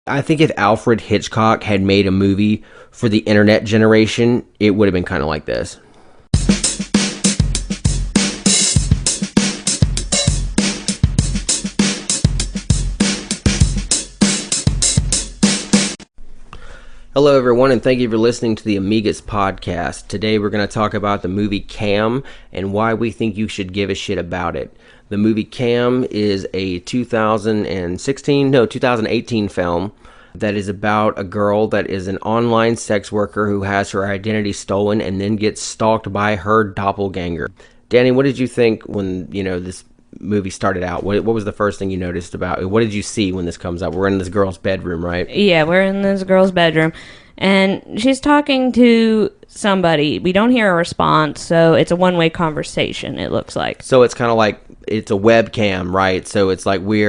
I think if Alfred Hitchcock had made a movie for the internet generation, it would have been kind of like this. Hello, everyone, and thank you for listening to the Amigas podcast. Today, we're going to talk about the movie Cam and why we think you should give a shit about it. The movie Cam is a 2018 film that is about a girl that is an online sex worker who has her identity stolen and then gets stalked by her doppelganger. Danny, what did you think when, this movie started out? What was the first thing you noticed about it? What did you see when this comes up? We're in this girl's bedroom, right? Yeah, we're in this girl's bedroom, and she's talking to somebody. We don't hear a response, so it's a one-way conversation, it looks like. So it's kind of like, it's a webcam, right? So it's like we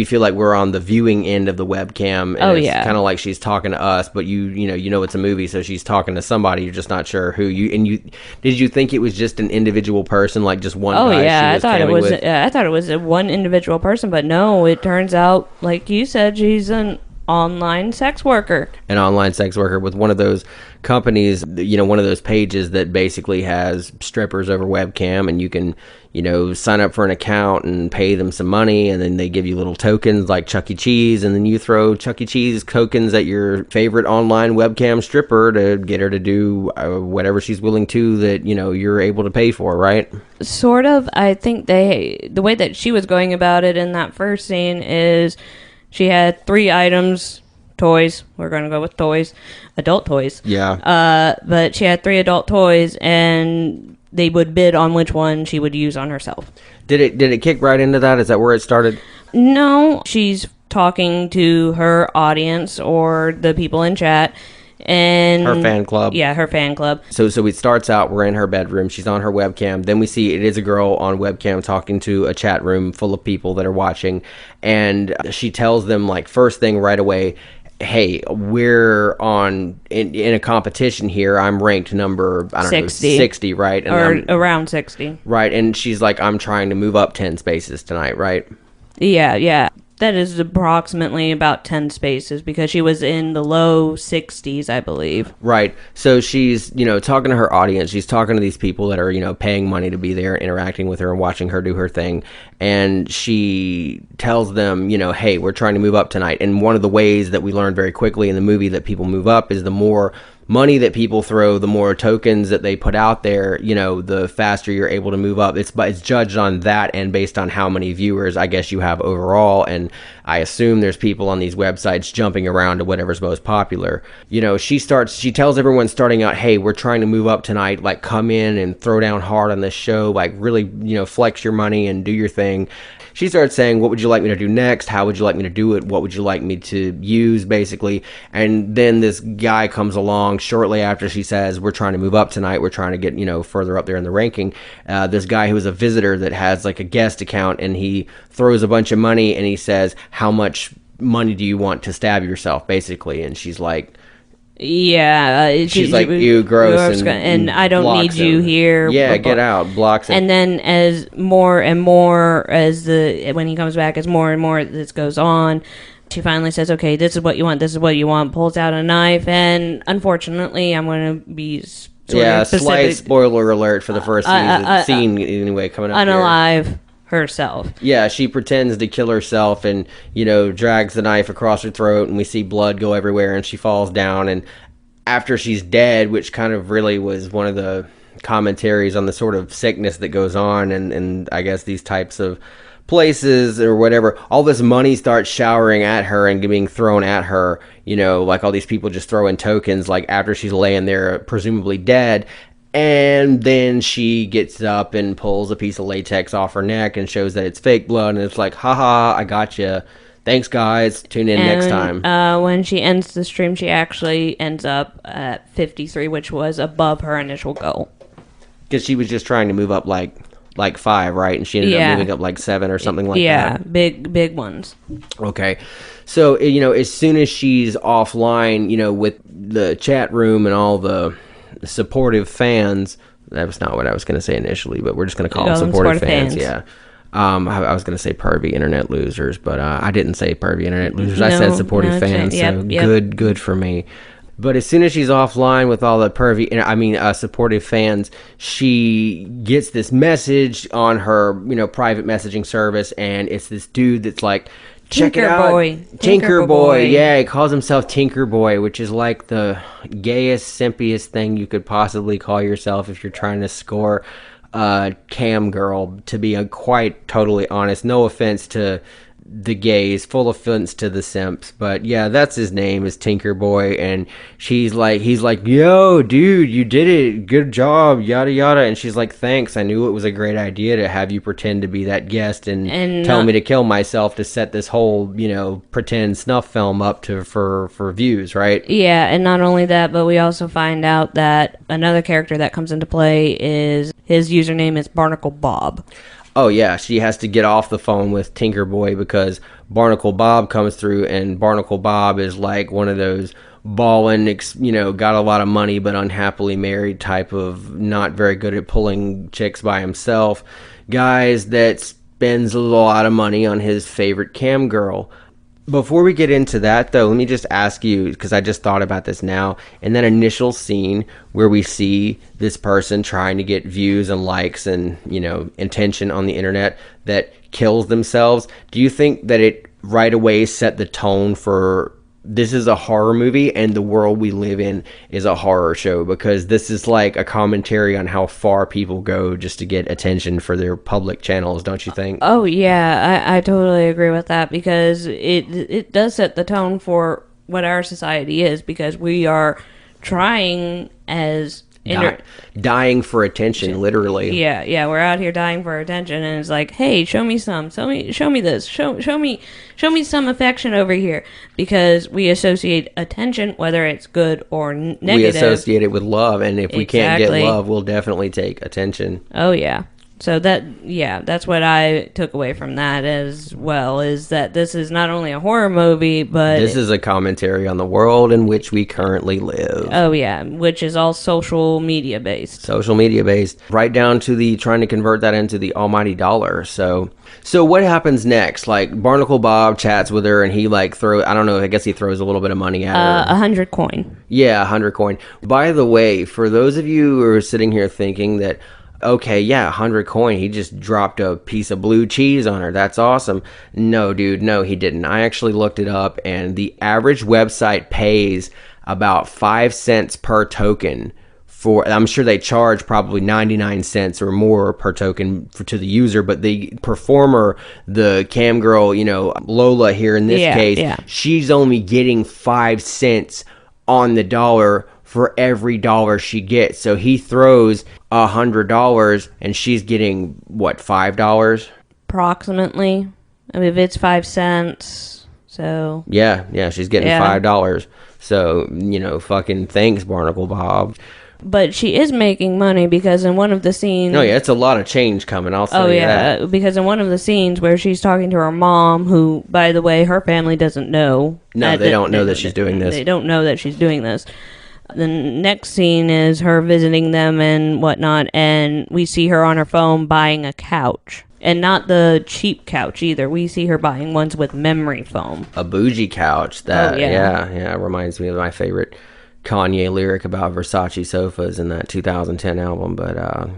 feel like we're on the viewing end of the webcam, and it's kind of like she's talking to us, but you know it's a movie, so she's talking to somebody. You're just not sure who. Did you think it was just an individual person, like just one guy? I thought it was a one individual person, but no, it turns out, like you said, she's an online sex worker. An online sex worker with one of those companies, one of those pages that basically has strippers over webcam, and you can, sign up for an account and pay them some money, and then they give you little tokens like Chuck E. Cheese, and then you throw Chuck E. Cheese tokens at your favorite online webcam stripper to get her to do whatever she's willing to that, you're able to pay for, right? Sort of. I think the way that she was going about it in that first scene is she had 3 items, toys. We're going to go with toys. Adult toys. Yeah. But she had 3 adult toys, and they would bid on which one she would use on herself. Did it kick right into that? Is that where it started? No. She's talking to her audience or the people in chat. And her fan club. Yeah, her fan club. So it starts out, we're in her bedroom, she's on her webcam, then we see it is a girl on webcam talking to a chat room full of people that are watching, and she tells them, like, first thing right away, hey, we're in a competition here. I'm ranked number, 60, right? And or around 60. Right, and she's like, I'm trying to move up 10 spaces tonight, right? Yeah. That is approximately about 10 spaces because she was in the low 60s, I believe. Right. So she's, talking to her audience. She's talking to these people that are, paying money to be there, interacting with her and watching her do her thing. And she tells them, hey, we're trying to move up tonight. And one of the ways that we learned very quickly in the movie that people move up is the more money that people throw, the more tokens that they put out there, the faster you're able to move up. It's judged on that and based on how many viewers, I guess, you have overall. And I assume there's people on these websites jumping around to whatever's most popular. She tells everyone starting out, hey, we're trying to move up tonight, like, come in and throw down hard on this show, like, really, flex your money and do your thing. She starts saying, what would you like me to do next? How would you like me to do it? What would you like me to use, basically? And then this guy comes along shortly after she says, we're trying to move up tonight. We're trying to get, further up there in the ranking. This guy who is a visitor that has, like, a guest account, and he throws a bunch of money, and he says, how much money do you want to stab yourself, basically? And she's like... Yeah, she's like, ew, gross, and I don't need you here. Yeah, get out, blocks him. And then as more and more, when he comes back, as more and more this goes on, she finally says, okay, this is what you want, pulls out a knife, and unfortunately, I'm going to be slight spoiler alert for the first scene anyway, coming up unalive here. Herself. Yeah, she pretends to kill herself and, drags the knife across her throat, and we see blood go everywhere, and she falls down. And after she's dead, which kind of really was one of the commentaries on the sort of sickness that goes on and I guess these types of places or whatever, all this money starts showering at her and being thrown at her, like all these people just throw in tokens, like after she's laying there presumably dead. And then she gets up and pulls a piece of latex off her neck and shows that it's fake blood. And it's like, haha, I gotcha. Thanks, guys. Tune in next time. When she ends the stream, she actually ends up at 53, which was above her initial goal. Because she was just trying to move up like 5, right? And she ended up moving up like 7 or something like that. Yeah, big ones. Okay. So, as soon as she's offline, with the chat room and all the supportive fans, that was not what I was going to say initially, but we're just going to call them supportive fans. Yeah. I was going to say pervy internet losers, but I didn't say pervy internet losers. I No, said supportive no, fans, yep, so yep. good for me. But as soon as she's offline with all the pervy, supportive fans, she gets this message on her, private messaging service, and it's this dude that's like, check it Tinker out, Boy. Tinker Boy. Yeah, he calls himself Tinker Boy, which is like the gayest, simpiest thing you could possibly call yourself if you're trying to score cam girl, to be quite totally honest. No offense to the gays, full offense to the simps, but yeah, that's his name, is Tinker Boy. And he's like, yo dude, you did it, good job, yada yada. And she's like, thanks, I knew it was a great idea to have you pretend to be that guest and tell me to kill myself to set this whole pretend snuff film up for views, right? Yeah, and not only that, but we also find out that another character that comes into play is his username is Barnacle Bob. Oh yeah, she has to get off the phone with Tinker Boy because Barnacle Bob comes through, and Barnacle Bob is like one of those ballin', got a lot of money but unhappily married type of, not very good at pulling chicks by himself, guys that spends a lot of money on his favorite cam girl. Before we get into that, though, let me just ask you, because I just thought about this now, in that initial scene where we see this person trying to get views and likes and, attention on the internet that kills themselves, do you think that it right away set the tone for this is a horror movie and the world we live in is a horror show? Because this is like a commentary on how far people go just to get attention for their public channels, don't you think? Oh yeah, I totally agree with that, because it does set the tone for what our society is, because we are trying as dying for attention, literally. Yeah, we're out here dying for attention, and it's like, hey, show me this, show me some affection over here, because we associate attention, whether it's good or negative. We associate it with love, and if we can't get love, we'll definitely take attention. Oh yeah. So that's what I took away from that as well, is that this is not only a horror movie, but this is a commentary on the world in which we currently live. Oh yeah, which is all social media based. Right down to the trying to convert that into the almighty dollar. So what happens next? Like, Barnacle Bob chats with her, and he I guess he throws a little bit of money at her. 100 coin. Yeah, 100 coin. By the way, for those of you who are sitting here thinking that, okay, yeah, 100 coin, he just dropped a piece of blue cheese on her, that's awesome. No, dude, no, he didn't. I actually looked it up, and the average website pays about 5 cents per token. I'm sure they charge probably 99 cents or more per token to the user, but the performer, the cam girl, Lola here in this case, she's only getting 5 cents on the dollar for every dollar she gets. So he throws $100 and she's getting what, $5 approximately. I mean, if it's 5 cents, so yeah, she's getting $5. So fucking thanks, Barnacle Bob. But she is making money, because in one of the scenes... Oh, yeah, it's a lot of change coming, I'll say that. Because in one of the scenes where she's talking to her mom, who, by the way, her family doesn't know. No, they don't know that she's doing this. They don't know that she's doing this. The next scene is her visiting them and whatnot, and we see her on her phone buying a couch. And not the cheap couch either. We see her buying ones with memory foam. A bougie couch. That, yeah, reminds me of my favorite Kanye lyric about Versace sofas in that 2010 album. But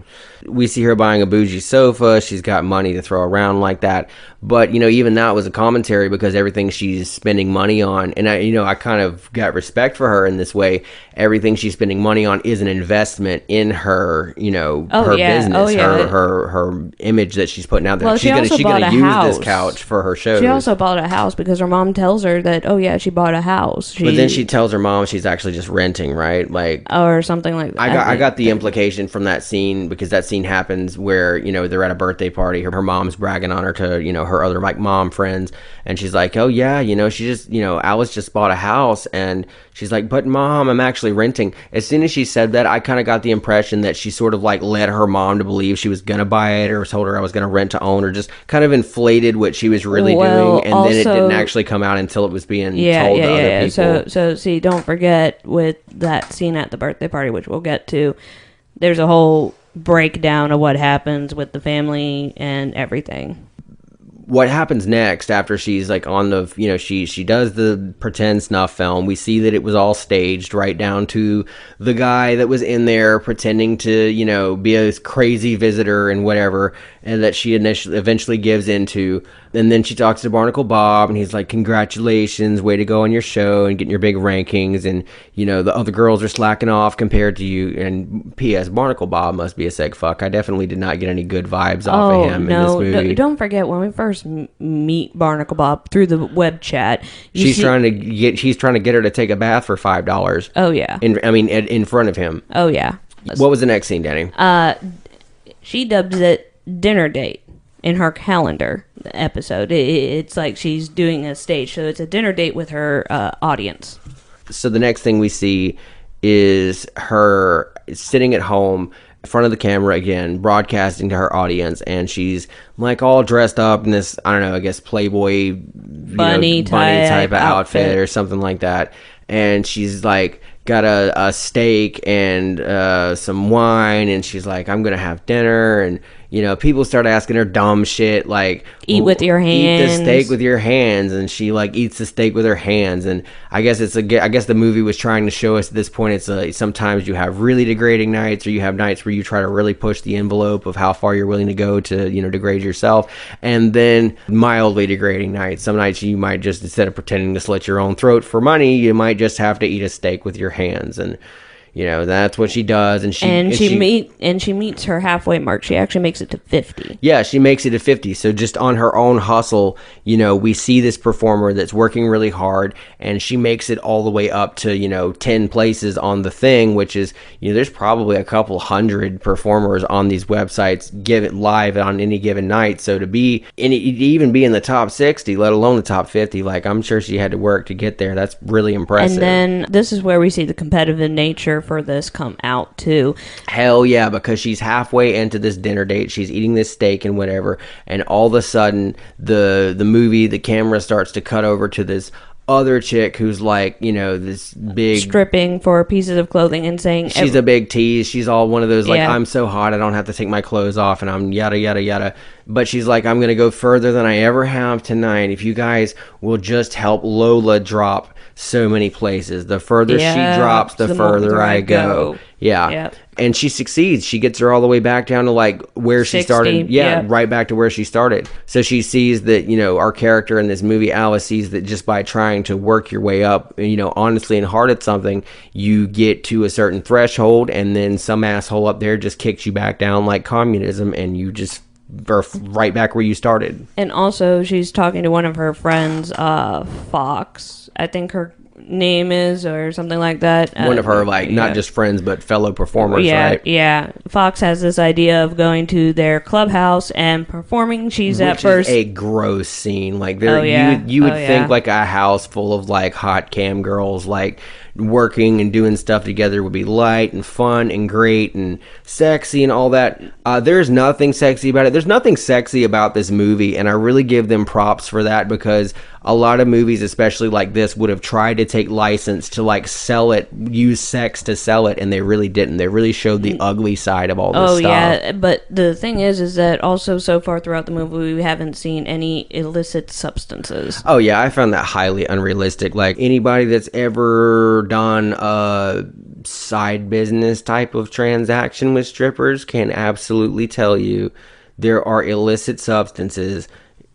we see her buying a bougie sofa. She's got money to throw around like that. But even that was a commentary, because everything she's spending money on, and I kind of got respect for her in this way. Everything she's spending money on is an investment in her, her business, her image that she's putting out there. Well, she's gonna use this couch for her shows. She also bought a house, because her mom tells her that she bought a house. But then she tells her mom she's actually just renting, right? Or something like that. I got the implication from that scene, because that scene happens where they're at a birthday party. Her mom's bragging on her to her other mom friends, and she's like, oh yeah, she just Alice just bought a house, and she's like, but mom, I'm actually renting. As soon as she said that, I kind of got the impression that she sort of led her mom to believe she was gonna buy it, or told her I was gonna rent to own, or just kind of inflated what she was really doing, and also, then it didn't actually come out until it was being told to other people. So see, don't forget with that scene at the birthday party, which we'll get to, there's a whole breakdown of what happens with the family and everything. What happens next after she's like on the, she does the pretend snuff film. We see that it was all staged, right down to the guy that was in there pretending to, be a crazy visitor and whatever, and that she eventually gives into. And then she talks to Barnacle Bob, and he's like, congratulations, way to go on your show and getting your big rankings. And, the other girls are slacking off compared to you. And P.S. Barnacle Bob must be a seg fuck. I definitely did not get any good vibes off of him in this movie. Don't forget, when we first meet Barnacle Bob through the web chat, he's trying to get her to take a bath for $5. Oh, yeah. In front of him. Oh, yeah. What was the next scene, Danny? She dubs it dinner date in her calendar episode. It's like she's doing a stage, so it's a dinner date with her audience. So the next thing we see is her sitting at home in front of the camera again, broadcasting to her audience, and she's like all dressed up in this, I don't know, I guess Playboy bunny type of outfit or something like that. And she's like got a steak and some wine, and she's like, I'm gonna have dinner. And people start asking her dumb shit like, eat with your hands, eat the steak with your hands. And she like eats the steak with her hands. And I guess the movie was trying to show us at this point, it's sometimes you have really degrading nights, or you have nights where you try to really push the envelope of how far you're willing to go to degrade yourself, and then mildly degrading nights. Some nights you might just, instead of pretending to slit your own throat for money, you might just have to eat a steak with your hands. And that's what she does. And she meets her halfway mark. She actually makes it to 50. Yeah, she makes it to 50. So just on her own hustle, we see this performer that's working really hard, and she makes it all the way up to, 10 places on the thing, which is, there's probably a couple hundred performers on these websites give it live on any given night. So to even be in the top 60, let alone the top 50, like, I'm sure she had to work to get there. That's really impressive. And then this is where we see the competitive nature for this come out too. Hell yeah, because she's halfway into this dinner date, she's eating this steak and whatever, and all of a sudden the camera starts to cut over to this other chick who's like, this big, stripping for pieces of clothing and saying she's a big tease. She's all one of those like, I'm so hot I don't have to take my clothes off, and I'm yada yada yada. But she's like, I'm gonna go further than I ever have tonight if you guys will just help Lola drop so many places. The further she drops, the further I go. Yeah. Yep. And she succeeds. She gets her all the way back down to like where 60, she started. Yeah, yep. Right back to where she started. So she sees that, our character in this movie, Alice, sees that just by trying to work your way up, honestly and hard at something, you get to a certain threshold, and then some asshole up there just kicks you back down like communism, and you just are right back where you started. And also, she's talking to one of her friends, Fox, I think her name is, or something like that. One of her, not just friends, but fellow performers, right? Yeah. Fox has this idea of going to their clubhouse and performing. She's Which at first is a gross scene. Like, you would think like a house full of like hot cam girls, like working and doing stuff together would be light and fun and great and sexy and all that. There's nothing sexy about it. There's nothing sexy about this movie, and I really give them props for that, because a lot of movies, especially like this, would have tried to take license to like sell it, use sex to sell it, and they really didn't. They really showed the ugly side of all this stuff. Oh yeah, but the thing is that also so far throughout the movie we haven't seen any illicit substances. Oh yeah, I found that highly unrealistic. Like, anybody that's ever done a side business type of transaction with strippers can absolutely tell you there are illicit substances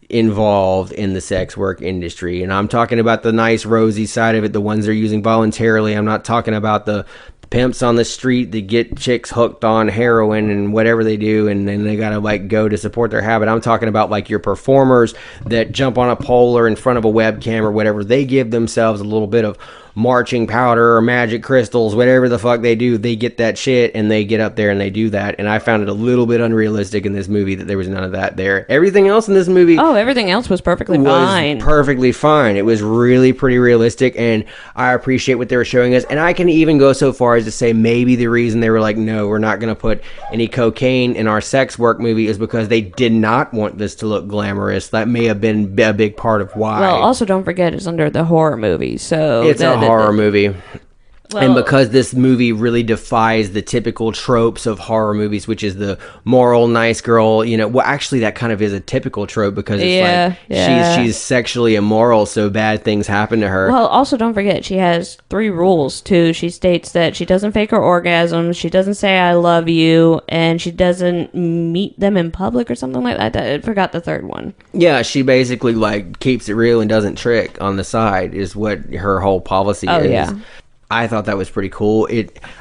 involved in the sex work industry. And I'm talking about the nice rosy side of it, the ones they're using voluntarily. I'm not talking about the pimps on the street that get chicks hooked on heroin and whatever they do, and then they gotta like go to support their habit. I'm talking about like your performers that jump on a pole or in front of a webcam or whatever. They give themselves a little bit of marching powder or magic crystals, whatever the fuck they do. They get that shit and they get up there and they do that. And I found it a little bit unrealistic in this movie that there was none of that there. Everything else in this movie, everything else was perfectly fine. Perfectly fine. It was really pretty realistic, and I appreciate what they were showing us. And I can even go so far as to say maybe the reason they were like, no, we're not going to put any cocaine in our sex work movie is because they did not want this to look glamorous. That may have been a big part of why. Well, also don't forget it's under the horror movie, so it's a horror movie. And because this movie really defies the typical tropes of horror movies, which is the moral nice girl, well, actually that kind of is a typical trope because it's she's sexually immoral, so bad things happen to her. Well, also don't forget, she has 3 rules too. She states that she doesn't fake her orgasms, she doesn't say I love you, and she doesn't meet them in public or something like that. I forgot the 3rd one. Yeah, she basically keeps it real and doesn't trick on the side is what her whole policy is. Yeah. I thought that was pretty cool.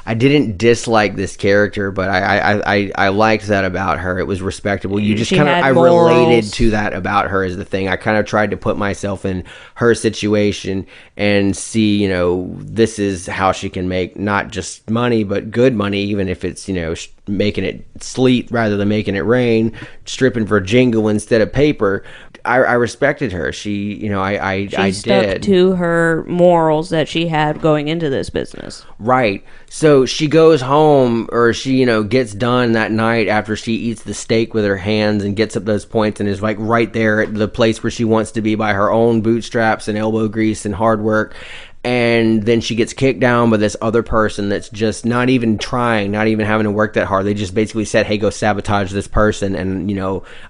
I didn't dislike this character, but I liked that about her. It was respectable. You just kind of I related to that about her is the thing. I kind of tried to put myself in her situation and see, this is how she can make not just money, but good money, even if it's, making it sleet rather than making it rain, stripping for jingle instead of paper. I respected her. She stuck to her morals that she had going into this business. Right. So she goes home, or she, gets done that night after she eats the steak with her hands and gets up those points and is right there at the place where she wants to be by her own bootstraps and elbow grease and hard work. And then she gets kicked down by this other person that's just not even trying, not even having to work that hard. They just basically said, hey, go sabotage this person and,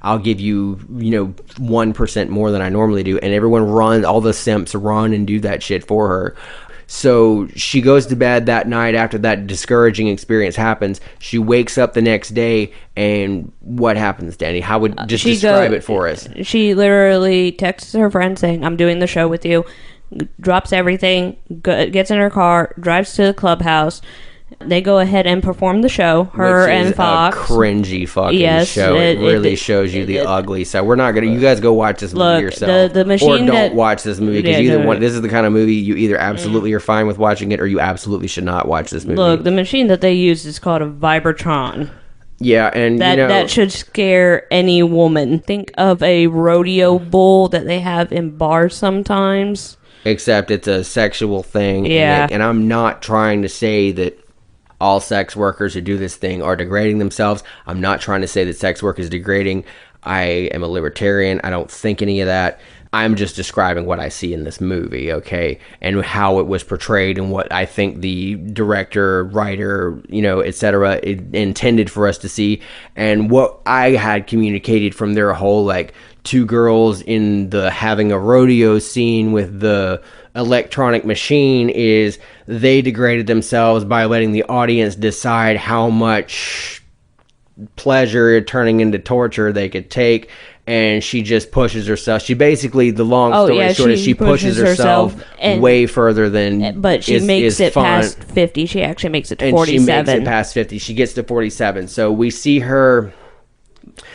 I'll give you, 1% more than I normally do. And everyone runs, all the simps run and do that shit for her. So she goes to bed that night after that discouraging experience happens. She wakes up the next day, and what happens, Danny? How would just describe it for us? She literally texts her friend saying, I'm doing the show with you. Drops everything, gets in her car, drives to the clubhouse. They go ahead and perform the show. Her Which is and Fox. A cringy fucking show. It really shows you the ugly side. We're not gonna. You guys go watch this movie yourself, the machine or don't watch this movie because this is the kind of movie you either absolutely are fine with watching it, or you absolutely should not watch this movie. Look, the machine that they use is called a Vibratron. Yeah, and that should scare any woman. Think of a rodeo bull that they have in bars sometimes. Except it's a sexual thing. Yeah. And I'm not trying to say that all sex workers who do this thing are degrading themselves. I'm not trying to say that sex work is degrading. I am a libertarian. I don't think any of that. I'm just describing what I see in this movie, okay? And how it was portrayed and what I think the director, writer, etc. intended for us to see. And what I had communicated from their whole, 2 girls in the having a rodeo scene with the electronic machine is they degraded themselves by letting the audience decide how much pleasure turning into torture they could take. And she just pushes herself. She basically, the long story short is she pushes herself way further than but she makes it past 50. She actually makes it to 47. And she makes it past 50. She gets to 47. So we see her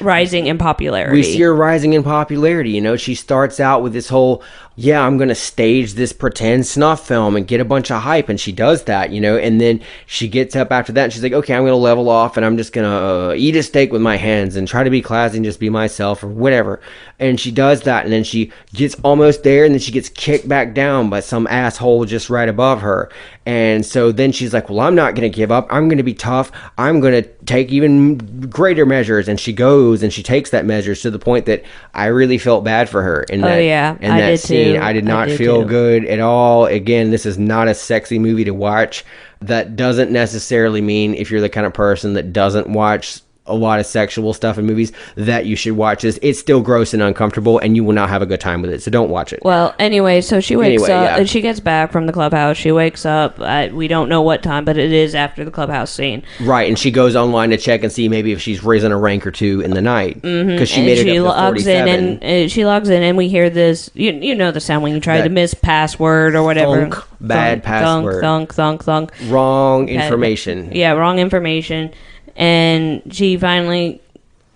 rising in popularity. We see her rising in popularity. She starts out with this whole, I'm going to stage this pretend snuff film and get a bunch of hype. And she does that, and then she gets up after that and she's like, okay, I'm going to level off and I'm just going to eat a steak with my hands and try to be classy and just be myself or whatever. And she does that, and then she gets almost there, and then she gets kicked back down by some asshole just right above her. And so then she's like, well, I'm not going to give up. I'm going to be tough. I'm going to take even greater measures. And she goes and she takes that measures to the point that I really felt bad for her in that scene. I did not feel good at all. Again, this is not a sexy movie to watch. That doesn't necessarily mean if you're the kind of person that doesn't watch a lot of sexual stuff in movies that you should watch this. It's still gross and uncomfortable, and you will not have a good time with it, so don't watch it. Well, anyway, so she wakes up, and she gets back from the clubhouse. She wakes up at, we don't know what time, but it is after the clubhouse scene. Right, and she goes online to check and see maybe if she's risen a rank or 2 in the night, because she made it up to 47. She logs in, and we hear this, you know the sound when you try to miss password or whatever. Thunk, bad password. Thunk. Wrong information. Yeah, wrong information. And she finally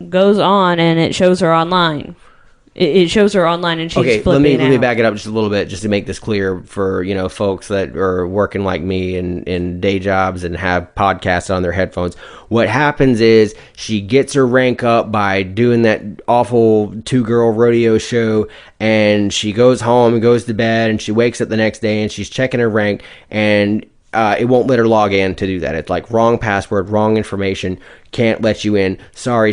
goes on, and it shows her online. It shows her online, and she's flipping out. Let me back it up just a little bit, just to make this clear for folks that are working like me in day jobs and have podcasts on their headphones. What happens is she gets her rank up by doing that awful 2-girl rodeo show, and she goes home and goes to bed, and she wakes up the next day, and she's checking her rank, and it won't let her log in to do that. It's like wrong password, wrong information, can't let you in. Sorry.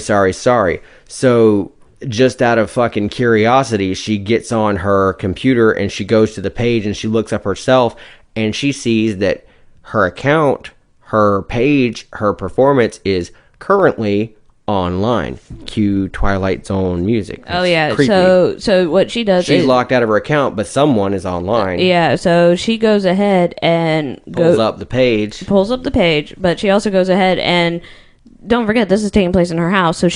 So just out of fucking curiosity, she gets on her computer and she goes to the page and she looks up herself and she sees that her account, her page, her performance is currently online. Cue Twilight Zone music. Oh yeah. Creepy. So what she does She's is locked out of her account, but someone is online. yeah. So she goes ahead and Pulls up the page. But she also goes ahead and don't forget this is taking place in her house. So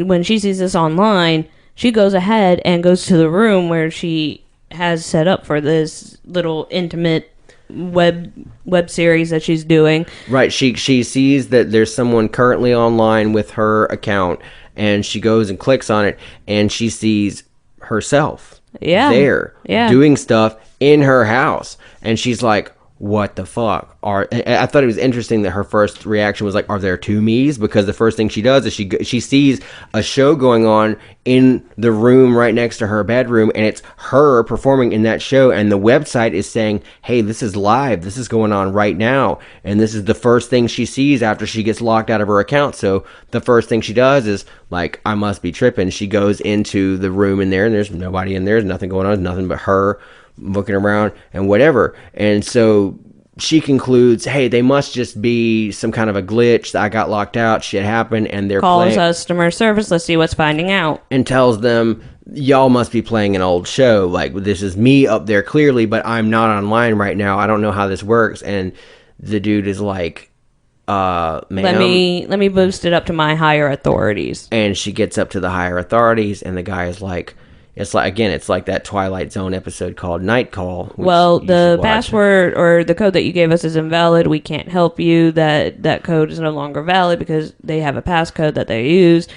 when she sees this online, she goes ahead and goes to the room where she has set up for this little intimate web series that she's doing. Right. She sees that there's someone currently online with her account, and she goes and clicks on it, and she sees herself there doing stuff in her house, and she's like, what the fuck? I thought it was interesting that her first reaction was like, are there two me's? Because the first thing she does is she sees a show going on in the room right next to her bedroom, and it's her performing in that show, and the website is saying, hey, this is live, this is going on right now, and this is the first thing she sees after she gets locked out of her account. So the first thing she does is like, I must be tripping. She goes into the room in there, and there's nobody in there, there's nothing going on, there's nothing but her looking around and whatever. And so she concludes, hey, they must just be some kind of a glitch. I got locked out, shit happened, and they're calls customer service. Let's see what's finding out. And tells them, y'all must be playing an old show. Like, this is me up there clearly, but I'm not online right now. I don't know how this works. And the dude is like, ma'am, let me boost it up to my higher authorities. And she gets up to the higher authorities, and the guy is like, it's like that Twilight Zone episode called Night Call. Well, the password or the code that you gave us is invalid. We can't help you. That code is no longer valid because they have a passcode that they use.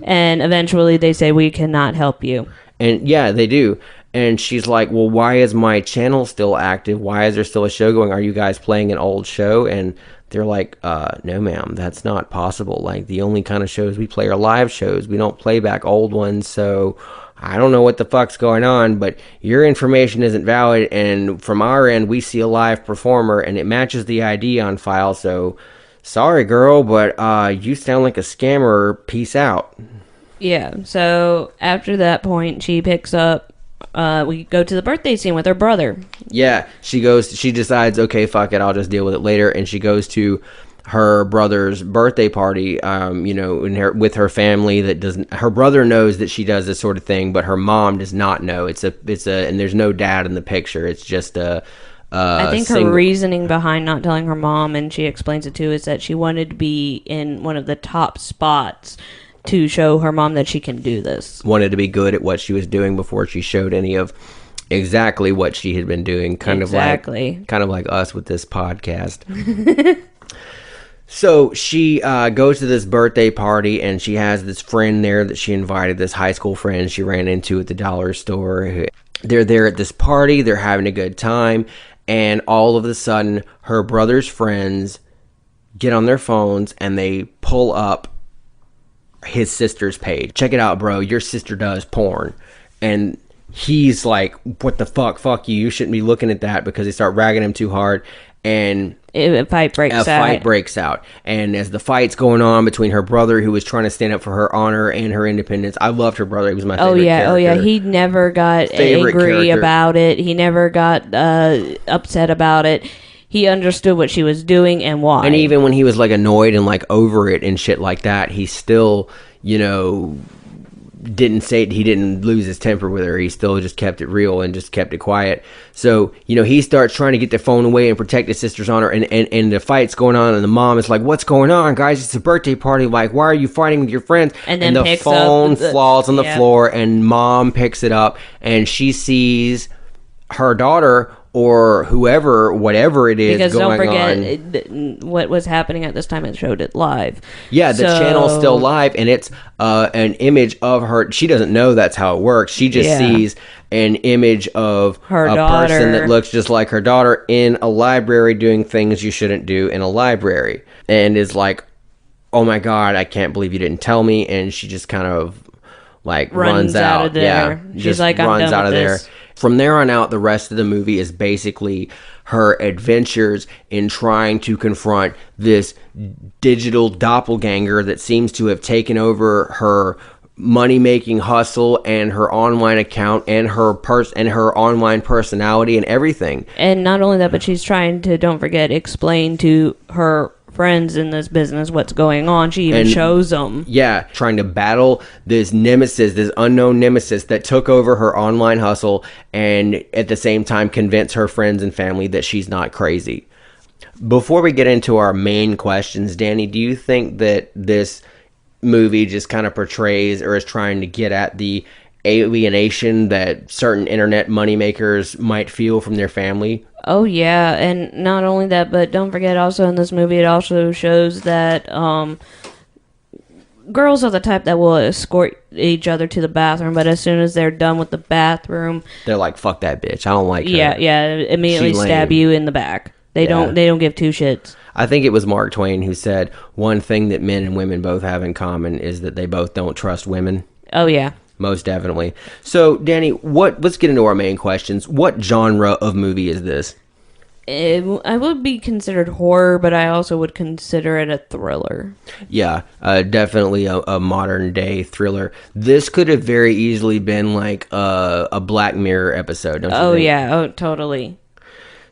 And eventually they say, we cannot help you. And yeah, they do. And she's like, well, why is my channel still active? Why is there still a show going? Are you guys playing an old show? And they're like, no, ma'am, that's not possible. Like, the only kind of shows we play are live shows. We don't play back old ones. So I don't know what the fuck's going on, but your information isn't valid, and from our end, we see a live performer, and it matches the ID on file, so sorry, girl, but you sound like a scammer. Peace out. Yeah, so after that point, she picks up, we go to the birthday scene with her brother. Yeah, she decides, okay, fuck it, I'll just deal with it later, and she goes to her brother's birthday party, with her family. Her brother knows that she does this sort of thing, but her mom does not know. And there's no dad in the picture. It's just I think her reasoning behind not telling her mom, and she explains it too, is that she wanted to be in one of the top spots to show her mom that she can do this. Wanted to be good at what she was doing before she showed any of exactly what she had been doing. Kind of like us with this podcast. So she goes to this birthday party, and she has this friend there that she invited, this high school friend she ran into at the dollar store. They're there at this party. They're having a good time. And all of a sudden, her brother's friends get on their phones, and they pull up his sister's page. Check it out, bro. Your sister does porn. And he's like, what the fuck? Fuck you. You shouldn't be looking at that, because they start ragging him too hard. And a fight breaks out. And as the fight's going on between her brother, who was trying to stand up for her honor and her independence, I loved her brother. He was my favorite character. Oh yeah, he never got angry about it. He never got upset about it. He understood what she was doing and why. And even when he was like annoyed and like over it and shit like that, he still, he didn't lose his temper with her. He still just kept it real and just kept it quiet. So, he starts trying to get the phone away and protect his sister's honor, and the fight's going on, and the mom is like, what's going on, guys? It's a birthday party. Like, why are you fighting with your friends? And then the phone falls on the floor, and mom picks it up, and she sees her daughter or whoever, whatever it is because going on. Because don't forget what was happening at this time, it showed it live. Yeah, the channel's still live, and it's an image of her. She doesn't know that's how it works. She just sees an image of her daughter, person that looks just like her daughter in a library doing things you shouldn't do in a library, and is like, oh my God, I can't believe you didn't tell me. And she just kind of like runs out of there. Yeah, she's like, I'm runs done out with of this. there. From there on out, the rest of the movie is basically her adventures in trying to confront this digital doppelganger that seems to have taken over her money-making hustle and her online account and her online personality and everything. And not only that, but she's trying to, don't forget, explain to her friends in this business what's going on. She even shows them. Yeah, trying to battle this nemesis, this unknown nemesis that took over her online hustle, and at the same time convince her friends and family that she's not crazy. Before we get into our main questions, Danny, do you think that this movie just kind of portrays or is trying to get at the alienation that certain internet moneymakers might feel from their family? Oh yeah, and not only that, but don't forget also in this movie it also shows that girls are the type that will escort each other to the bathroom, but as soon as they're done with the bathroom, they're like, fuck that bitch, I don't like her. Yeah, immediately stab you in the back. They don't give two shits. I think it was Mark Twain who said one thing that men and women both have in common is that they both don't trust women. Oh yeah. Most definitely. So, Danny, let's get into our main questions. What genre of movie is this? I would be considered horror, but I also would consider it a thriller. Yeah, definitely a modern day thriller. This could have very easily been like a Black Mirror episode, don't you think? Oh yeah, oh totally.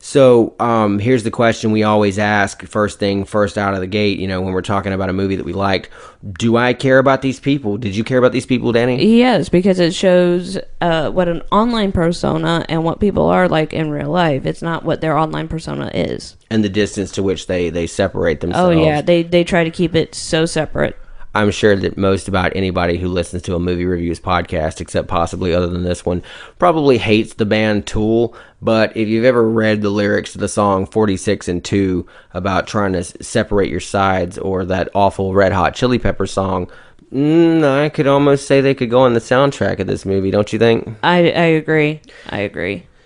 So here's the question we always ask first out of the gate, when we're talking about a movie that we liked. Do I care about these people? Did you care about these people, Danny? Yes, because it shows what an online persona and what people are like in real life. It's not what their online persona is. And the distance to which they separate themselves. Oh, yeah. They try to keep it so separate. I'm sure that most about anybody who listens to a movie reviews podcast, except possibly other than this one, probably hates the band Tool. But if you've ever read the lyrics to the song 46 and 2 about trying to separate your sides, or that awful Red Hot Chili Pepper song, I could almost say they could go on the soundtrack of this movie, don't you think? I agree.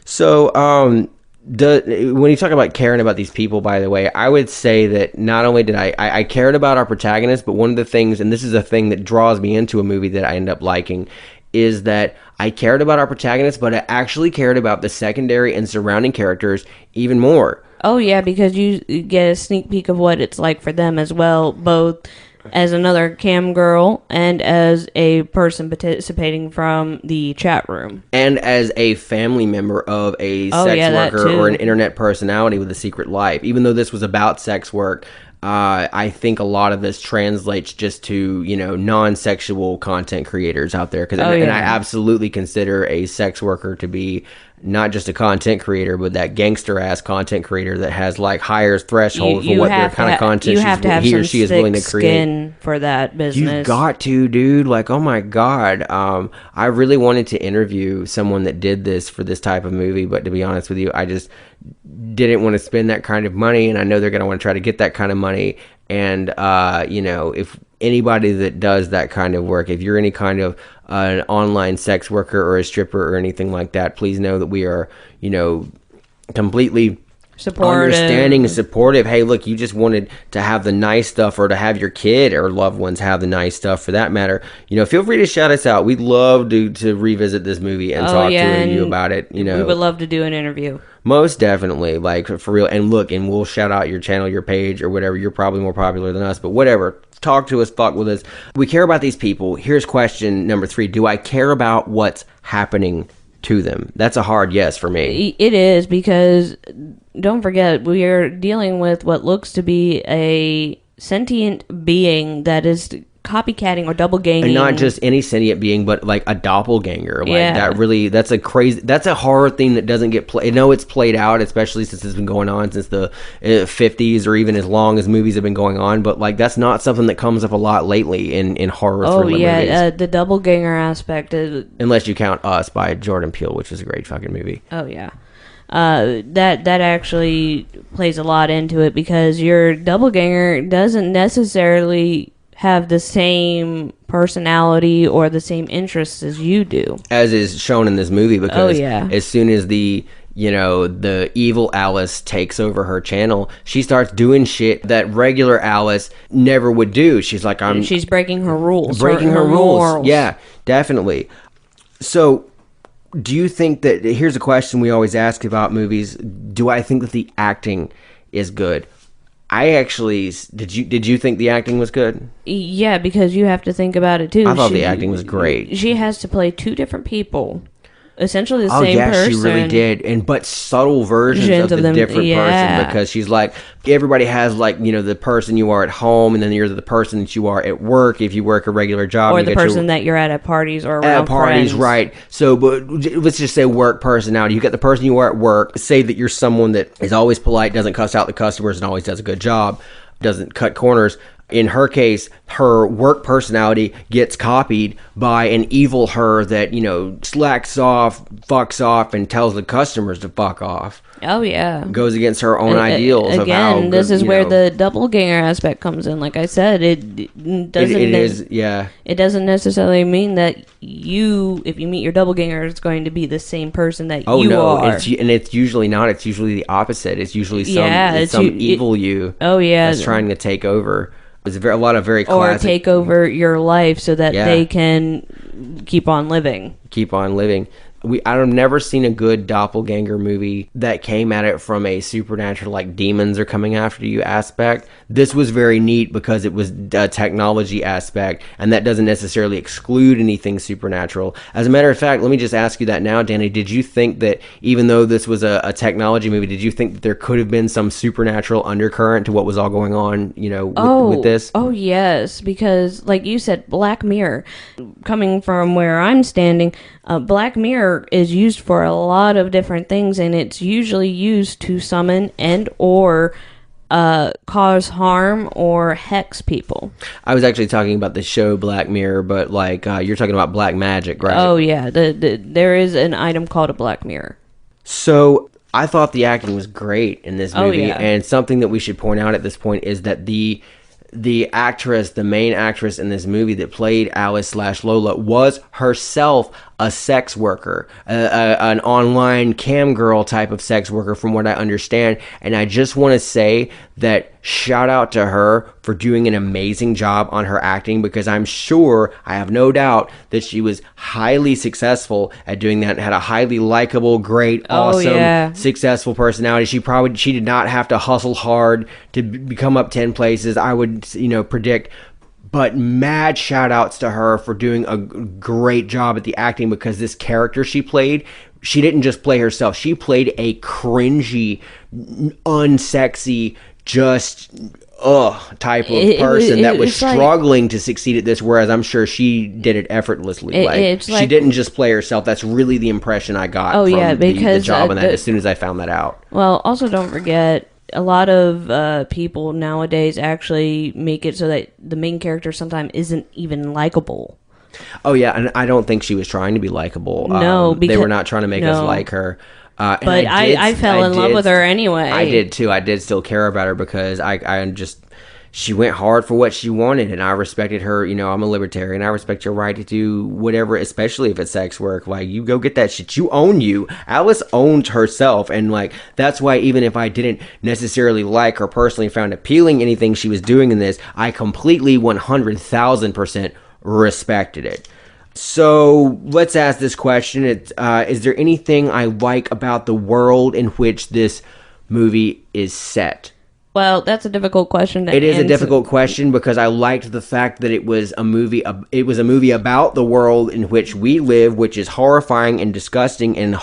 So, when you talk about caring about these people, by the way, I would say that not only did I cared about our protagonist, but one of the things, and this is a thing that draws me into a movie that I end up liking, is that I cared about our protagonist, but I actually cared about the secondary and surrounding characters even more. Oh yeah, because you get a sneak peek of what it's like for them as well, both as another cam girl and as a person participating from the chat room. And as a family member of a sex worker or an internet personality with a secret life. Even though this was about sex work, I think a lot of this translates just to, non-sexual content creators out there. And I absolutely consider a sex worker to be not just a content creator, but that gangster-ass content creator that has, higher threshold for what their kind of content he or she is willing to create. Skin for that business. You've got to, dude. Oh, my God. I really wanted to interview someone that did this for this type of movie, but to be honest with you, I just didn't want to spend that kind of money, and I know they're going to want to try to get that kind of money. And, if anybody that does that kind of work, if you're any kind of an online sex worker or a stripper or anything like that, please know that we are, completely understanding and supportive. Hey, look, you just wanted to have the nice stuff, or to have your kid or loved ones have the nice stuff for that matter. Feel free to shout us out. We'd love to revisit this movie and talk to you about it. We would love to do an interview. Most definitely, for real. And look, and we'll shout out your channel, your page, or whatever. You're probably more popular than us, but whatever. Talk to us, fuck with us. We care about these people. Here's question number 3. Do I care about what's happening to them? That's a hard yes for me. It is, because don't forget, we are dealing with what looks to be a sentient being that is copycatting or doppelganging. And not just any sentient being, but a doppelganger. That's a horror theme that doesn't get played. I know it's played out, especially since it's been going on since the 50s, or even as long as movies have been going on, but that's not something that comes up a lot lately in horror thriller movies. The doppelganger aspect is, unless you count Us by Jordan Peele, which is a great fucking movie. Oh yeah. That actually plays a lot into it, because your doppelganger doesn't necessarily have the same personality or the same interests as you do, as is shown in this movie, because as soon as the evil Alice takes over her channel, she starts doing shit that regular Alice never would do. She's she's breaking her rules. Breaking her rules. Yeah, definitely. So, do you think that, here's a question we always ask about movies, do I think that the acting is good? I actually did you think the acting was good? Yeah, because you have to think about it too. I thought the acting was great. She has to play two different people, essentially the Oh same yeah, person. she really did, but subtle versions of the them, different yeah. person, because she's like, everybody has like, the person you are at home, and then you're the person that you are at work if you work a regular job, or you the person that you're at parties or around at parties, friends. right? So, but let's just say work personality. You got the person you are at work. Say that you're someone that is always polite, doesn't cuss out the customers, and always does a good job, doesn't cut corners. In her case, her work personality gets copied by an evil her that, slacks off, fucks off, and tells the customers to fuck off. Oh, yeah. Goes against her own ideals of how good, this is where the doppelganger aspect comes in. Like I said, it doesn't... It is, yeah. It doesn't necessarily mean that if you meet your doppelganger, it's going to be the same person that you are. And it's usually not. It's usually the opposite. It's usually some evil you that's trying to take over. There's a lot of very classic... Or take over your life so that they can keep on living. I've never seen a good doppelganger movie that came at it from a supernatural, like demons are coming after you aspect. This was very neat because it was a technology aspect, and that doesn't necessarily exclude anything supernatural. As a matter of fact, let me just ask you that now, Danny. Did you think that even though this was a technology movie, did you think that there could have been some supernatural undercurrent to what was all going on, with this? Oh, yes, because like you said, Black Mirror, coming from where I'm standing, Black Mirror is used for a lot of different things, and it's usually used to summon and or cause harm or hex people. I was actually talking about the show Black Mirror, but like you're talking about black magic, right? Oh yeah, there is an item called a Black Mirror. So I thought the acting was great in this movie, yeah. And something that we should point out at this point is that the actress, the main actress in this movie that played Alice/Lola, was herself a sex worker, an online cam girl type of sex worker, from what I understand. And I just want to say that shout out to her for doing an amazing job on her acting, because I'm sure, I have no doubt, that she was highly successful at doing that and had a highly likable, great, awesome, successful personality. She did not have to hustle hard to become up 10 places, I would predict. But mad shout outs to her for doing a great job at the acting, because this character she played, she didn't just play herself. She played a cringy, unsexy, just type of person that was struggling to succeed at this, whereas I'm sure she did it effortlessly. She didn't just play herself. That's really the impression I got from the job on that as soon as I found that out. Well, also don't forget, a lot of people nowadays actually make it so that the main character sometimes isn't even likable. Oh yeah, and I don't think she was trying to be likable. No, because they were not trying to make us like her. But I fell in love with her anyway. I did too. I did still care about her because she went hard for what she wanted, and I respected her. I'm a libertarian. I respect your right to do whatever, especially if it's sex work. Like, you go get that shit. You own you. Alice owned herself, and that's why even if I didn't necessarily like or personally found appealing anything she was doing in this, I completely 100,000% respected it. So let's ask this question. Is there anything I like about the world in which this movie is set? Well, that's a difficult question to answer. It is a difficult question because I liked the fact that it was a movie. It was a movie about the world in which we live, which is horrifying and disgusting and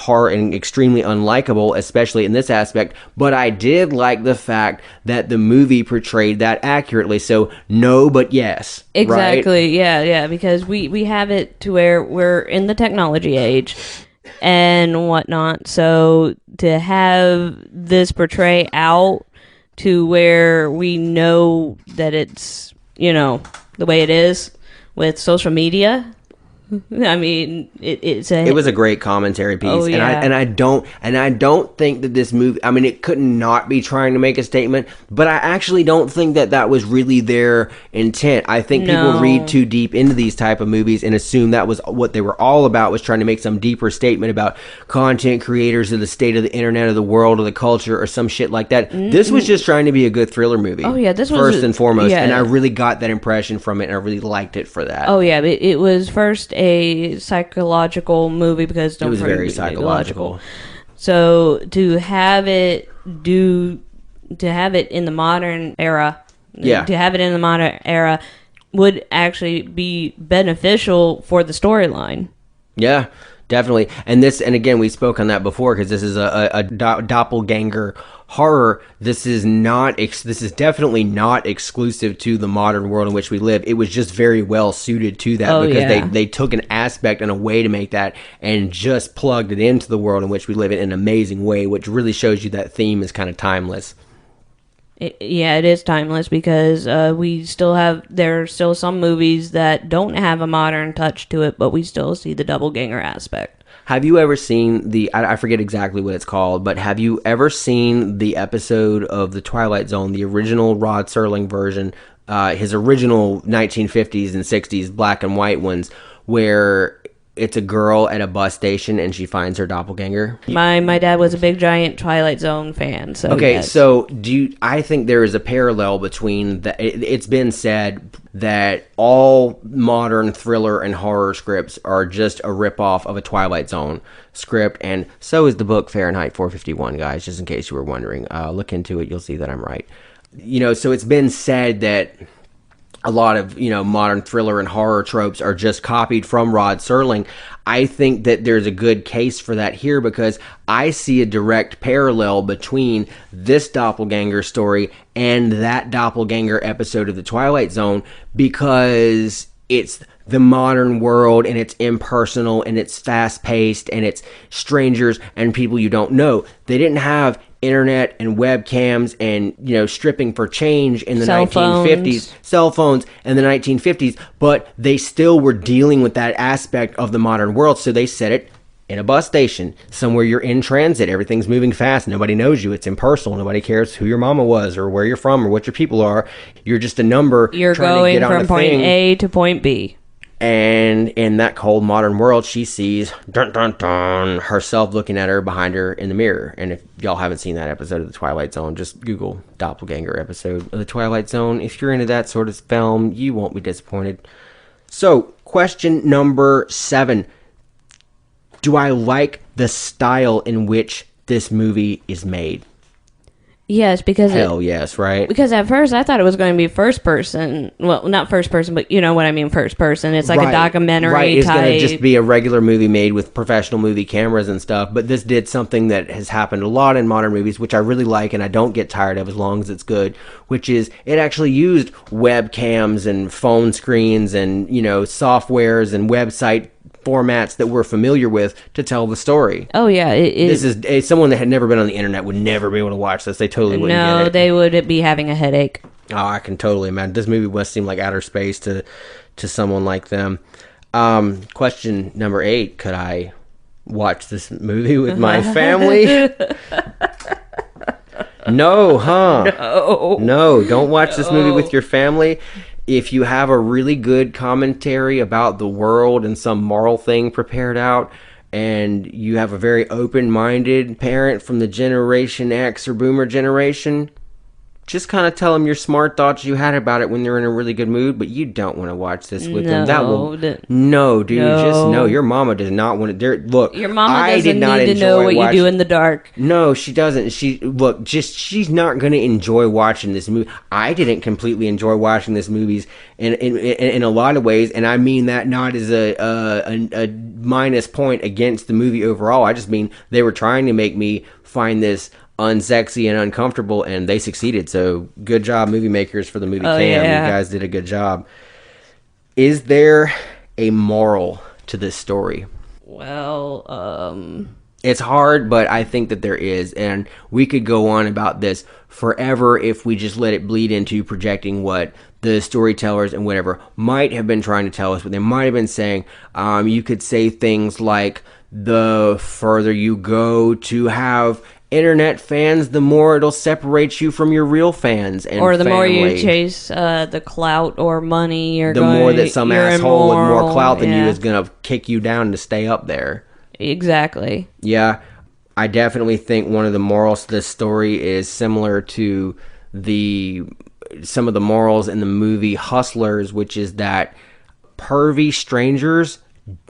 extremely unlikable, especially in this aspect. But I did like the fact that the movie portrayed that accurately. So no, but yes. Exactly. Right? Yeah. Because we have it to where we're in the technology age and whatnot. So to have this portray out to where we know that it's, the way it is with social media. I mean, it was a great commentary piece. Oh, yeah. and I don't think that this movie, I mean, it could not be trying to make a statement, but I actually don't think that was really their intent. I think people read too deep into these type of movies and assume that was what they were all about, was trying to make some deeper statement about content creators or the state of the internet or the world or the culture or some shit like that. This was just trying to be a good thriller movie. Oh yeah, this was first and foremost, yeah. And I really got that impression from it, and I really liked it for that. Oh yeah, it was first a psychological movie because it was very psychological. So to have it do to have it in the modern era, Yeah. to have it in the modern era would actually be beneficial for the storyline. Yeah, definitely. And again, we spoke on that before because this is a doppelganger horror. This is definitely not exclusive to the modern world in which we live. It was just very well suited to that because they took an aspect and a way to make that and just plugged it into the world in which we live in an amazing way, which really shows you that theme is kind of timeless. It is timeless because there are still some movies that don't have a modern touch to it, but we still see the doppelganger aspect. Have you ever seen I forget exactly what it's called, but have you ever seen the episode of The Twilight Zone, the original Rod Serling version, his original 1950s and 60s black and white ones, where it's a girl at a bus station and she finds her doppelganger? My dad was a big giant Twilight Zone fan. So okay, yes. So I think there is a parallel between it's been said that all modern thriller and horror scripts are just a ripoff of a Twilight Zone script, and so is the book Fahrenheit 451, guys, just in case you were wondering. Look into it, you'll see that I'm right. So it's been said that a lot of, modern thriller and horror tropes are just copied from Rod Serling. I think that there's a good case for that here because I see a direct parallel between this doppelganger story and that doppelganger episode of The Twilight Zone because it's the modern world and it's impersonal and it's fast-paced and it's strangers and people you don't know. They didn't have internet and webcams and stripping for change in the 1950s, cell phones in the 1950s, but they still were dealing with that aspect of the modern world. So they set it in a bus station somewhere you're in transit, everything's moving fast, nobody knows you, it's impersonal, nobody cares who your mama was or where you're from or what your people are. You're just a number. You're going from point A to point B. And in that cold modern world, she sees herself looking at her behind her in the mirror. And if y'all haven't seen that episode of The Twilight Zone, just Google doppelganger episode of The Twilight Zone. If you're into that sort of film, you won't be disappointed. So, question number 7. Do I like the style in which this movie is made? Yes, because yes, right? Because at first I thought it was going to be first person. Well, not first person, but you know what I mean, first person. It's like a documentary right. It's type. going to just be a regular movie made with professional movie cameras and stuff. But this did something that has happened a lot in modern movies, which I really like and I don't get tired of as long as it's good, which is it actually used webcams and phone screens and, softwares and website formats that we're familiar with to tell the story. Oh yeah, this is someone that had never been on the internet would never be able to watch this. They totally wouldn't get it. No, they would be having a headache. Oh, I can totally imagine. This movie must seem like outer space to someone like them. Question number 8: could I watch this movie with my family? No, huh? No, don't watch this movie with your family. If you have a really good commentary about the world and some moral thing prepared out, and you have a very open-minded parent from the Generation X or Boomer generation, just kind of tell them your smart thoughts you had about it when they're in a really good mood, but you don't want to watch this with them. No, dude, just no. Your mama does not want to. Look, your mama doesn't need to know what you do in the dark. No, she doesn't. She's not going to enjoy watching this movie. I didn't completely enjoy watching this movie in a lot of ways, and I mean that not as a minus point against the movie overall. I just mean they were trying to make me find this unsexy and uncomfortable, and they succeeded. So good job, movie makers, for the movie Cam. Yeah. You guys did a good job. Is there a moral to this story? Well, it's hard, but I think that there is, and we could go on about this forever if we just let it bleed into projecting what the storytellers and whatever might have been trying to tell us, what they might have been saying. You could say things like, the further you go to have internet fans, the more it'll separate you from your real fans and or the family. More you chase the clout or money, more that some asshole with more clout than you is gonna kick you down to stay up there. Exactly. Yeah, I definitely think one of the morals to this story is similar to some of the morals in the movie Hustlers, which is that pervy strangers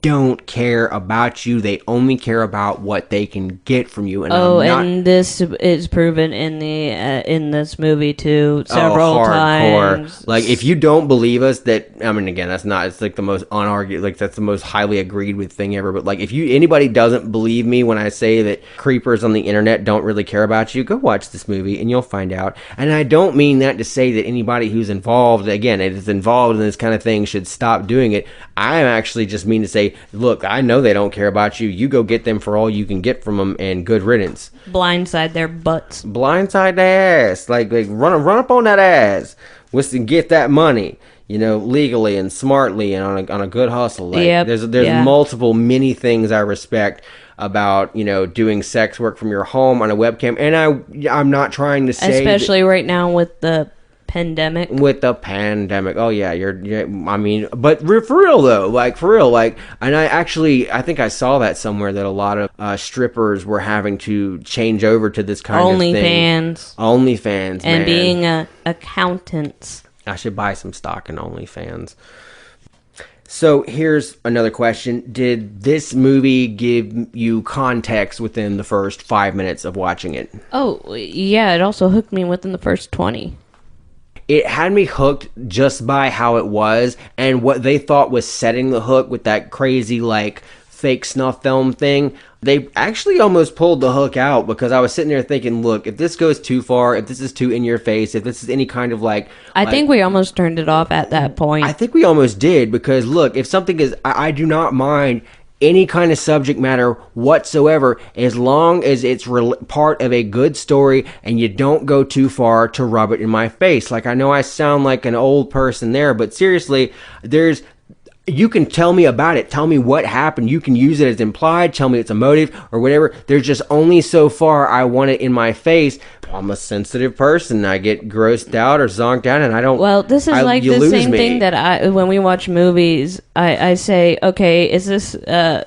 don't care about you. They only care about what they can get from you. And and this is proven in this movie too several times. Like, if you don't believe us, that, I mean, again, that's not, it's like the most unargued, like, that's the most highly agreed with thing ever. But like, if anybody doesn't believe me when I say that creepers on the internet don't really care about you, go watch this movie and you'll find out. And I don't mean that to say that anybody who's involved, again, is involved in this kind of thing, should stop doing it. I actually just mean to say, look, I know they don't care about you. You go get them for all you can get from them, and good riddance. Blindside their butts. Blindside their ass. Like run up on that ass. And get that money, legally and smartly and on a good hustle. Like, there's multiple many things I respect about, doing sex work from your home on a webcam. And I'm not trying to say, especially right now with the pandemic. Oh yeah, I mean, but for real though, and I think I saw that somewhere, that a lot of strippers were having to change over to this kind of thing. OnlyFans, and man. Being accountants. I should buy some stock in OnlyFans. So here's another question. Did this movie give you context within the first 5 minutes of watching it? Oh yeah, it also hooked me within the first 20. It had me hooked just by how it was, and what they thought was setting the hook with that crazy, like, fake snuff film thing. They actually almost pulled the hook out, because I was sitting there thinking, look, if this goes too far, if this is too in your face, if this is any kind of I think we almost turned it off at that point. I think we almost did, because look, if something is, I do not mind any kind of subject matter whatsoever, as long as it's part of a good story and you don't go too far to rub it in my face. Like, I know I sound like an old person there, but seriously, you can tell me about it. Tell me what happened. You can use it as implied. Tell me it's a motive or whatever. There's just only so far I want it in my face. I'm a sensitive person. I get grossed out or zonked out, and I don't. Well, this is like the same thing that when we watch movies, I say, okay, is this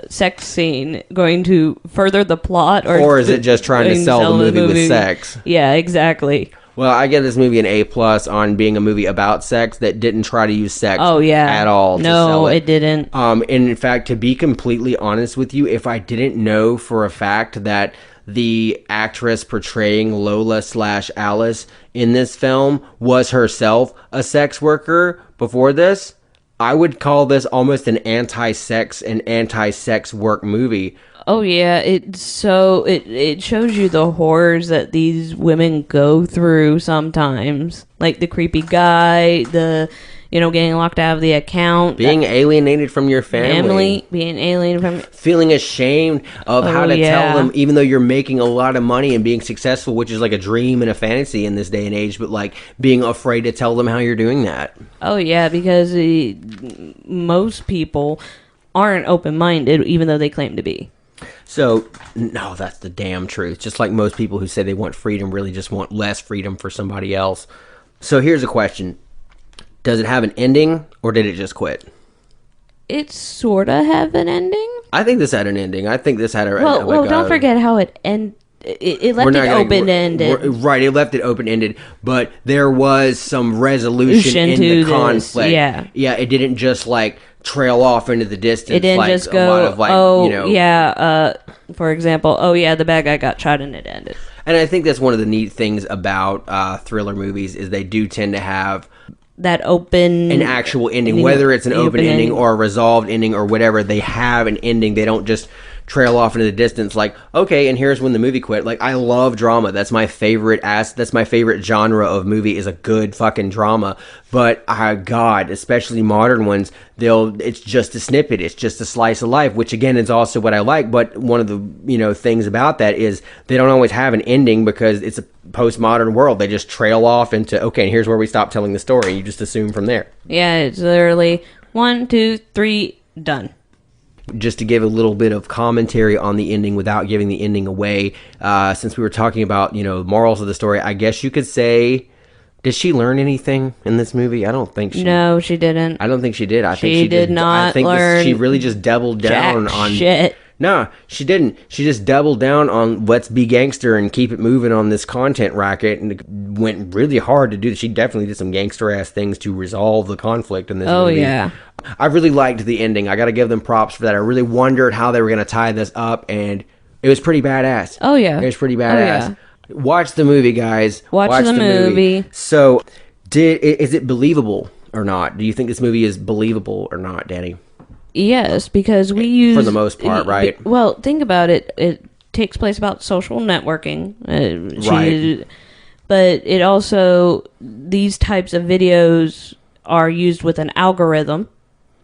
sex scene going to further the plot, or is it just trying to sell the movie with sex? Yeah, exactly. Well, I give this movie an A+ on being a movie about sex that didn't try to use sex at all to sell it. It didn't. And in fact, to be completely honest with you, if I didn't know for a fact that the actress portraying Lola/Alice in this film was herself a sex worker before this, I would call this almost an anti-sex and anti-sex work movie. Oh yeah, it shows you the horrors that these women go through sometimes. Like the creepy guy, getting locked out of the account, being alienated from your family, being alienated from, feeling ashamed of how to tell them, even though you're making a lot of money and being successful, which is like a dream and a fantasy in this day and age, but like being afraid to tell them how you're doing that. Oh yeah, because most people aren't open-minded, even though they claim to be. So, no, that's the damn truth. Just like most people who say they want freedom really just want less freedom for somebody else. So here's a question. Does it have an ending, or did it just quit? It sort of have an ending. I think this had an ending. I think this had a... Well, don't forget how it ended. It left it open-ended. Right, it left it open-ended, but there was some resolution in the conflict. Yeah. Yeah, it didn't just, trail off into the distance. It didn't just go, for example, the bad guy got shot and it ended. And I think that's one of the neat things about thriller movies is they do tend to have that an actual ending, whether it's an open ending or a resolved ending or whatever. They have an ending. They don't just trail off into the distance like, okay, and here's when the movie quit. Like, I love drama. That's my favorite that's my favorite genre of movie, is a good fucking drama. But God, especially modern ones, it's just a snippet. It's just a slice of life, which again is also what I like. But one of the things about that is they don't always have an ending, because it's a postmodern world. They just trail off into, okay, and here's where we stop telling the story. You just assume from there. Yeah, it's literally 1, 2, 3, done. Just to give a little bit of commentary on the ending without giving the ending away, since we were talking about, morals of the story, I guess you could say, did she learn anything in this movie? I don't think she... No, she didn't. I don't think she did. I think she did not. I think learn she really just doubled down on shit. No, she didn't. She just doubled down on let's be gangster and keep it moving on this content racket, and went really hard to do this. She definitely did some gangster ass things to resolve the conflict in this movie. Oh yeah. I really liked the ending. I got to give them props for that. I really wondered how they were going to tie this up, and it was pretty badass. Oh, yeah. It was pretty badass. Watch the movie, guys. Watch the movie. So, is it believable or not? Do you think this movie is believable or not, Danny? Yes, because we use... For the most part, right? Well, think about it. It takes place about social networking. Right. But it also... These types of videos are used with an algorithm.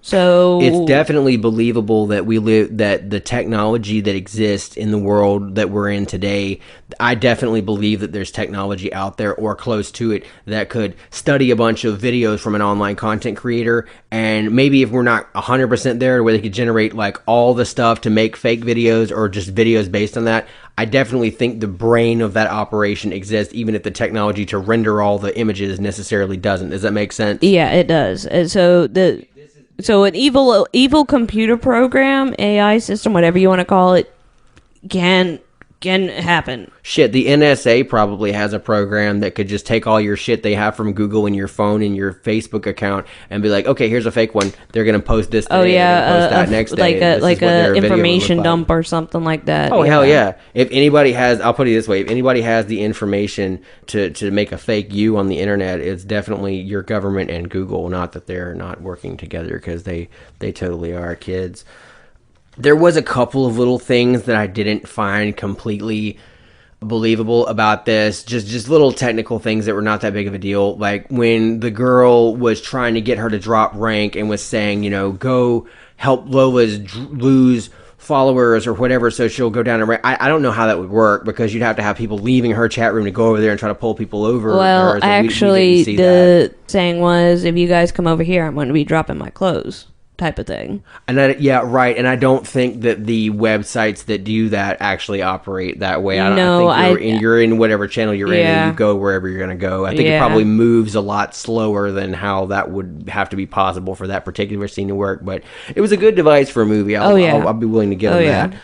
So it's definitely believable that that the technology that exists in the world that we're in today, I definitely believe that there's technology out there or close to it that could study a bunch of videos from an online content creator, and maybe if we're not 100% there where they could generate like all the stuff to make fake videos or just videos based on that, I definitely think the brain of that operation exists, even if the technology to render all the images necessarily doesn't. Does that make sense? Yeah, it does. And so an evil computer program, AI system, whatever you want to call it, can happen. Shit, the NSA probably has a program that could just take all your shit they have from Google and your phone and your Facebook account and be like, okay, here's a fake one. They're gonna post this. Oh today, yeah, post that next day. like a information dump or something like that. Oh hell yeah! If anybody has, I'll put it this way: if anybody has the information to make a fake you on the internet, it's definitely your government and Google. Not that they're not working together, because they totally are, kids. There was a couple of little things that I didn't find completely believable about this. Just little technical things that were not that big of a deal. Like when the girl was trying to get her to drop rank and was saying, go help Lola's lose followers or whatever so she'll go down and rank. I don't know how that would work, because you'd have to have people leaving her chat room to go over there and try to pull people over. Well, actually, the saying was, if you guys come over here, I'm going to be dropping my clothes. Type of thing. And right. And I don't think that the websites that do that actually operate that way. I think you're in whatever channel you're in, and you go wherever you're going to go. I think it probably moves a lot slower than how that would have to be possible for that particular scene to work. But it was a good device for a movie. I'll be willing to give them that.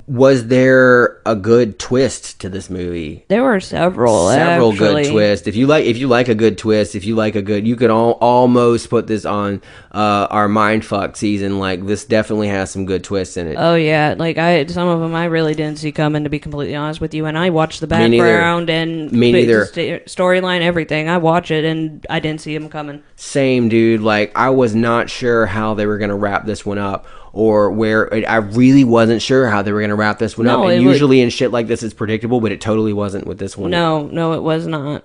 Was there a good twist to this movie? There were several good twists. If you like a good twist, you could almost put this on our mindfuck season. Like, this definitely has some good twists in it. Oh yeah, like some of them I really didn't see coming, to be completely honest with you. And I watched the background and storyline, everything. I watch it and I didn't see them coming. Same, dude. Like, I was not sure how they were gonna wrap this one up. Or I really wasn't sure how they were going to wrap this one up. And usually in shit like this, it's predictable, but it totally wasn't with this one. No, it was not.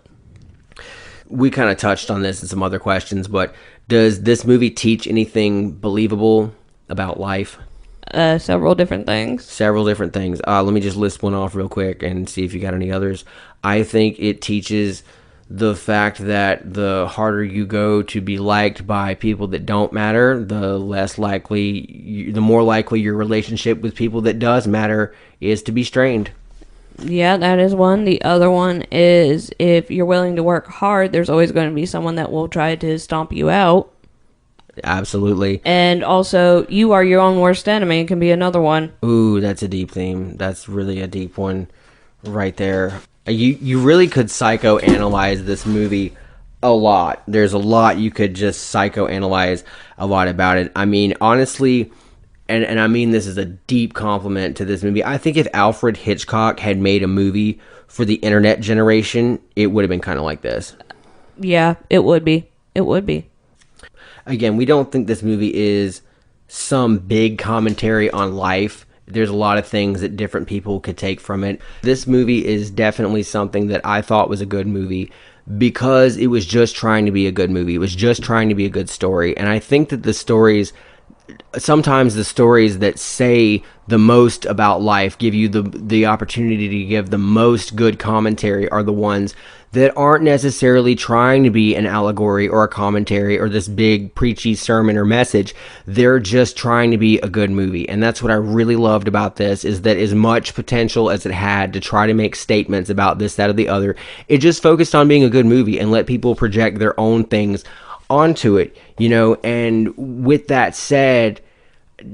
We kind of touched on this in some other questions, but does this movie teach anything believable about life? Several different things. Let me just list one off real quick and see if you got any others. I think it teaches the fact that the harder you go to be liked by people that don't matter, the more likely your relationship with people that does matter is to be strained. Yeah, that is one. The other one is, if you're willing to work hard, there's always going to be someone that will try to stomp you out. Absolutely. And also, you are your own worst enemy can be another one. Ooh, that's a deep theme. That's really a deep one right there. You really could psychoanalyze this movie a lot. There's a lot you could just psychoanalyze a lot about it. I mean, honestly, and I mean this is a deep compliment to this movie. I think if Alfred Hitchcock had made a movie for the internet generation, it would have been kind of like this. Yeah, it would be. It would be. Again, we don't think this movie is some big commentary on life. There's a lot of things that different people could take from it. This movie is definitely something that I thought was a good movie because it was just trying to be a good movie. It was just trying to be a good story. And I think that sometimes the stories that say the most about life, give you the opportunity to give the most good commentary, are the ones that aren't necessarily trying to be an allegory or a commentary or this big preachy sermon or message. They're just trying to be a good movie. And that's what I really loved about this, is that as much potential as it had to try to make statements about this, that, or the other, it just focused on being a good movie and let people project their own things onto it, and with that said,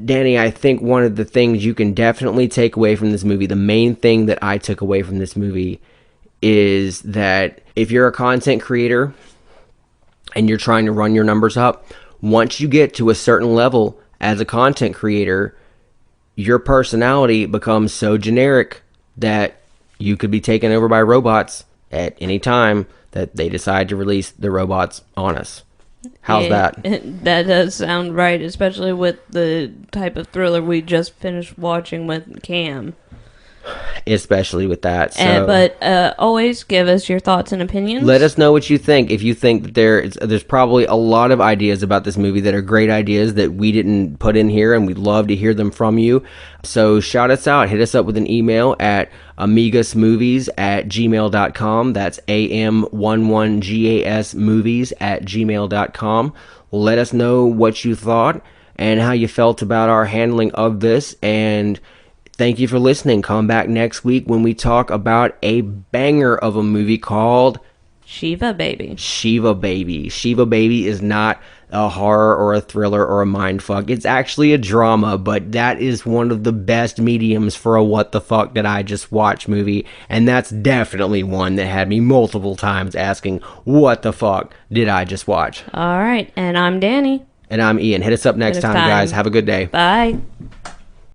Danny, I think one of the things you can definitely take away from this movie, the main thing that I took away from this movie, is that if you're a content creator and you're trying to run your numbers up, once you get to a certain level as a content creator, your personality becomes so generic that you could be taken over by robots at any time that they decide to release the robots on us. How's that? That does sound right, especially with the type of thriller we just finished watching with Cam. Especially with that. So, But always give us your thoughts and opinions. let us know what you think. If you think that there's probably a lot of ideas about this movie that are great ideas that we didn't put in here, and we'd love to hear them from you. So shout us out. Hit us up with an email at amigusmovies@gmail.com. That's am11gasmovies@gmail.com. Let us know what you thought and how you felt about our handling of this, and thank you for listening. Come back next week when we talk about a banger of a movie called Shiva Baby. Shiva Baby. Shiva Baby is not a horror or a thriller or a mindfuck. It's actually a drama, but that is one of the best mediums for a what the fuck did I just watch movie, and that's definitely one that had me multiple times asking, what the fuck did I just watch? All right, and I'm Danny. And I'm Ian. Hit us up next time, guys. Have a good day. Bye.